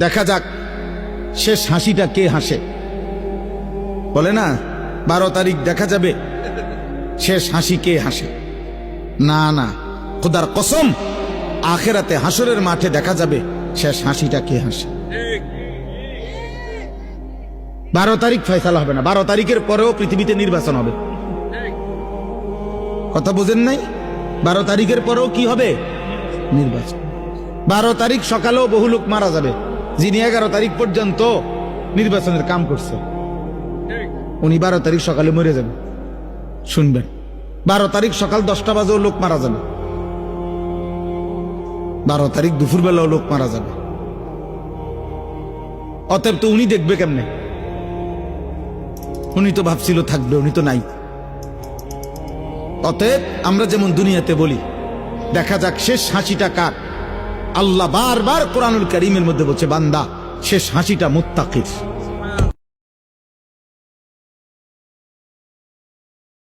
দেখা যাক শেষ হাসিটা কে হাসে। বলে না 12 তারিখ দেখা যাবে শেষ হাসি কে হাসে। না না, খোদার কসম, আখেরাতে হাসরের মাঠে দেখা যাবে শেষ হাসিটা কে হাসে। 12 তারিখ ফয়সালা হবে না, 12 তারিখের পরেও পৃথিবীতে নির্বাচন হবে। কথা বুঝেন নাই? 12 তারিখের পরেও কি হবে? নির্বাচন। 12 তারিখ সকালেও বহু লোক মারা যাবে, যিনি 11 তারিখ পর্যন্ত নির্বাচনের কাম করছে, উনি 12 তারিখ সকালে মরে যাবে। শুনবেন, 12 তারিখ সকাল 10টা বাজেও লোক মারা যাবে, 12 তারিখ দুপুরবেলাও লোক মারা যাবে। অতএব তো উনি দেখবে কেমনে? উনি তো ভাবছিল থাকবে, উনি তো নাই। অতএব আমরা যেমন দুনিয়াতে বলি দেখা যাক শেষ হাসিটা কার, আল্লাহ বারবার কোরআনুল কারীমের মধ্যে বলছে বান্দা শেষ হাসিটা মুত্তাকির।